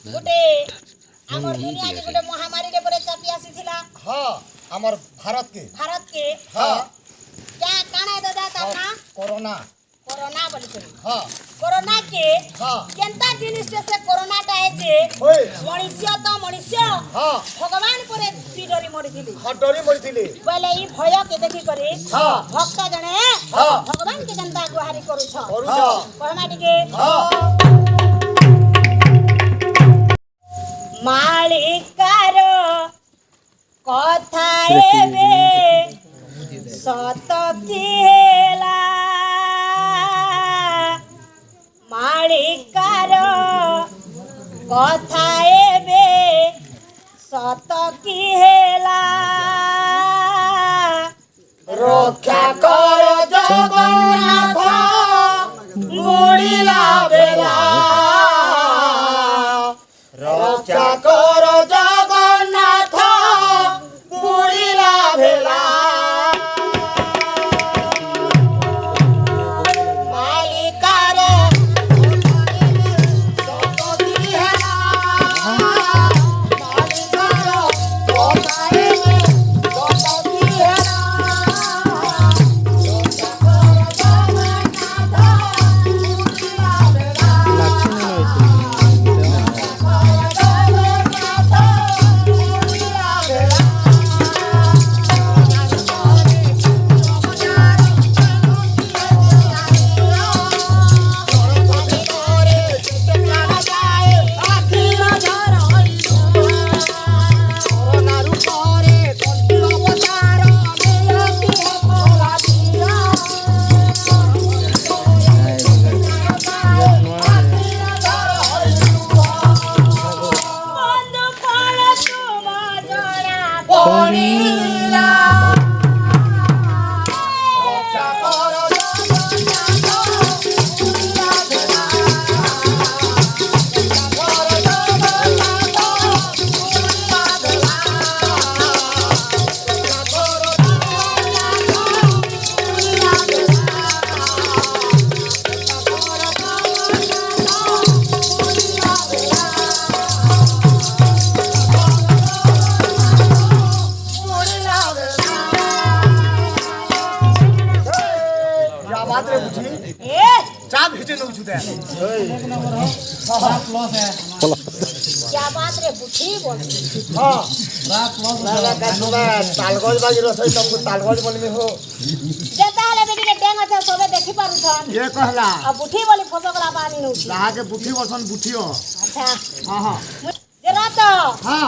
गोटे हमर दुनिया के गोटे महामारी रे परे चापी आसीथिला। हां हमर भारत के हां क्या काना दादा ताना कोरोना बोली करी हां कोरोना के हां केनता जिनिस से कोरोना टा है जे होय मनुष्य हां भगवान परे डरी मरिथिली। हां डरी मरिथिली बोले ई भय के देखि करे हां भक्त जने हां भगवान के जनता गुहारी करू छ कहमा टिके हां मालिकार कथा एबे सत की हेला मालिकार कथा एबे सत की हेला रक्षा कर जगन्नाथ मुड़िला बेला रक्षा कर जगन्नाथ मुड़िला बेला मालिकार सतती हेला मालिकार कोठाए सतती हेला क्या बात रे बुझी बोल हां का सुना तालगोज बाजी रसोई तुमको तालगोज बोलबे हो जेताले बेटी के डेंग अच्छा सबे देखि पारु छन ये कहला अब बुठी बोली फसकला पानी नु लाहा के बुठी बसन बुठियो अच्छा हां हां जरा तो हां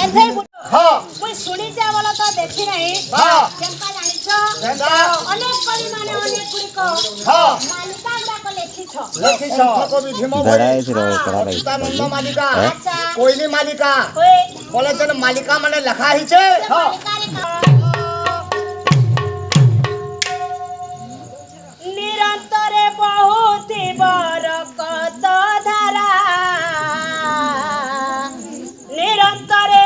एथै हां कोई सुनी जा बोला तो देखि नहीं हां केनका जानि छ केनका अनेक कली माने अनेक गुडी को हां मालिका गुडा को लेखि छ को भी भीम नंद मालिका कोइली मालिका बोले जन मालिका माने लखा ही छे हां निरंतरे बहुत बरकत धारा निरंतरे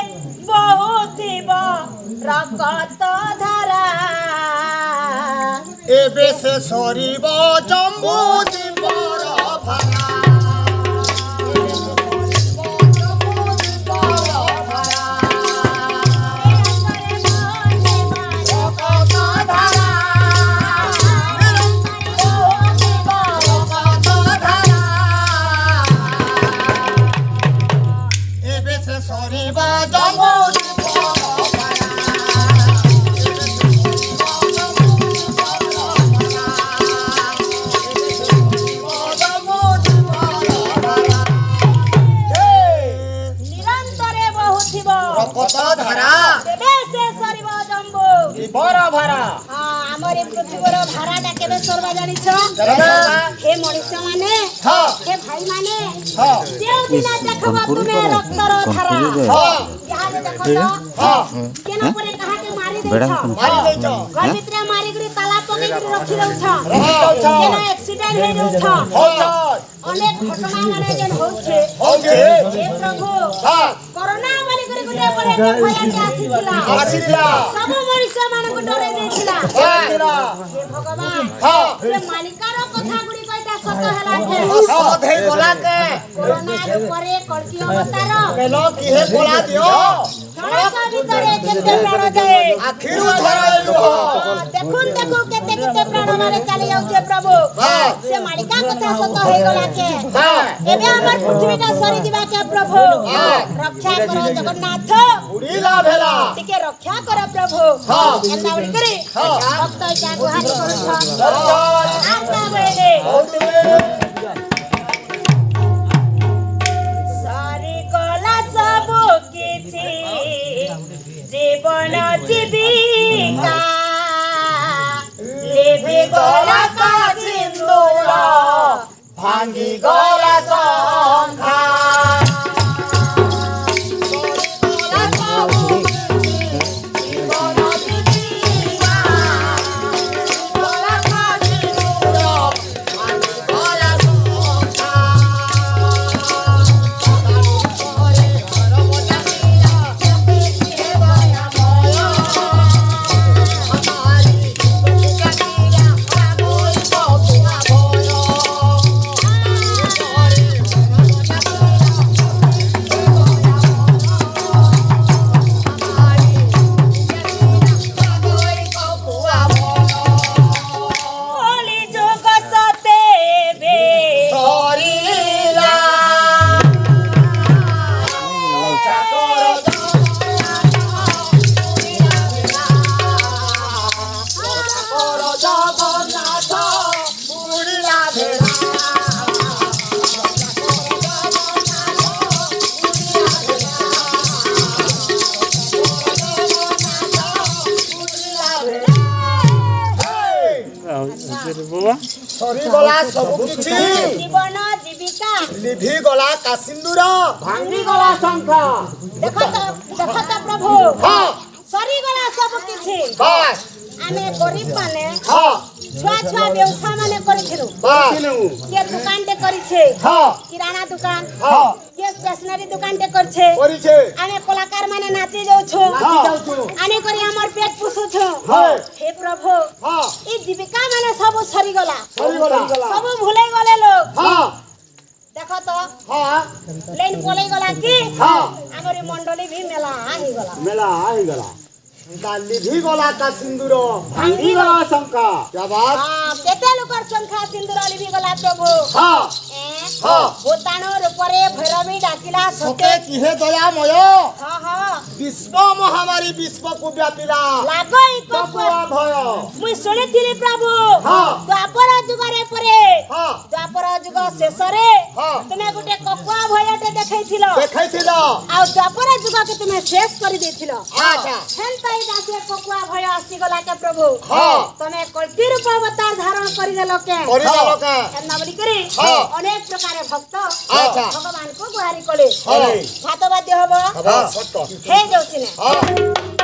बहुत बरकत धारा एबे से सरीब जम्बू दिबर भाला हे मनुष्य माने हे भाई माने देव बिना देखबा तुम्हें रक्तर धारा यहाँ जे देखो तो केना परे कहा के मारी दे छ घर भीतर मारी गरी ताला पके गरी रखी रहउ छ केना एक्सीडेंट हे रहउ छ अनेक घटना माने जन होउ छे हे प्रभु कोरोना वाली गरी ଗୁଟେ ପରେ ଭୟଟି ଆସିଥିଲା ଆସିଥିଲା ସବୁ ମଣିଷ ମାନଙ୍କୁ ଡରେଇ ଦେଇଥିଲା ଆସିଥିଲା ସେ ଭଗବାନ ହଁ ସେ ମାଲିକାର କଥା ଗୁଡ଼ିକ ଏଟା ସତ ହେଲା କେ ସତ ହେଇ ଗଲା କେ କରୋନା ପରେ କଳ୍କି ଅବତାର କେନ କିଏ କଲା ଦିଅ କ୍ଷଣକ ଭିତରେ କେତେ ପ୍ରାଣ ଯାଏ ଆଖିରୁ ଧରାଇଲୁ ଦେଖୁନ ଦେଖୁ କେତେ କେତେ ପ୍ରାଣ ମାନେ ଚାଲି ଯାଉଛେ ପ୍ରଭୁ ସେ ମାଳିକା କଥା ସତ ହେଇଗଲା କେ ଏବେ ଆମର ପୃଥିବୀଟା ସରିଯିବା କେ ପ୍ରଭୁ ରକ୍ଷା କର ଜଗନ୍ନାଥ ଉଡ଼ିଲା ଭେଲା ଟିକେ ରକ୍ଷା କର ପ୍ରଭୁ ଏନ୍ତା ବୋଲି କରି ଭକ୍ତ ଏଟା ଗୁହାରି କରୁଛ ଆନ୍ତା ବେଲେ ସରି ଗଲା ସବୁ କିଛି জীবন জীবিকা লেবে গলা সিন্দুর ভাঙ্গি গলা সংখ্যা সরিগলা সবু কিছু জীবন জীবিকা লিভি গলা কাসিন্দুর ভাঙ্গি গলা শঙ্খ দেখো তো প্রভু সরি গলা সব কিছু বাস আমি গরিব মানে হ্যাঁ ছুয়া ছুয়া ব্যবসা মানে করেছিল বাস কে দোকানটে করেছে হ্যাঁ কিরানা দোকান হ্যাঁ কে স্টেশনারি দোকানটে করছে করিছে আমি কলাকার মানে নাচি যাউছো নাচি যাউছো আমি করি আমার পেট পুষুছো হ্যাঁ হে প্রভু হ্যাঁ এই জীবিকা মানে সব সরি গলা সরিগলা সব ভুলে গলে লোক হ্যাঁ দেখো তো হ্যাঁ লাইন পলাই গলা কি হ্যাঁ আমার মন্ডলী ভি মেলা হই গলা মেলা হইগলা লিভি গলা কাসিন্দুর ভাঙ্গি গলা শঙ্কা क्या बात কেতে লোকর সংখ্যা সিন্দুর লিভি গলা প্রভু হ্যাঁ হ্যাঁ ভূতাণুর উপরে ভৈরবী ডাকিলা সতে সতে কিহে দয়াময় হ্যাঁ বিশ্ব মহামারী বিশ্বকু ব্যাপিলা লাগই কপুয়া ভয় মুই শুনিଥିଲି প্রভু হ্যাঁ দ্বাপর যুগরে পরে হ্যাঁ দ্বাপর যুগ শেষরে হ্যাঁ তুমি গোটে ককুয়া ভয়তে দেখাইছিল দেখাইছিল আর দ্বাপর যুগকে তুমি শেষ করে দিয়েছিল আচ্ছা হেনতাই দাসে ককুয়া ভয় আসিগলা কে প্রভু হ্যাঁ তুমি কল্কি রূপ অবতার ধারণ করিদেল কে করিদেল কে এন্না বলি করি হ্যাঁ অনেক প্রকারে ভক্ত আচ্ছা ভগবানকে গুহারি কলে হ্যাঁ ভাতবাদ্য হব হ্যাঁ সত্য হে যাଉଛି না হ্যাঁ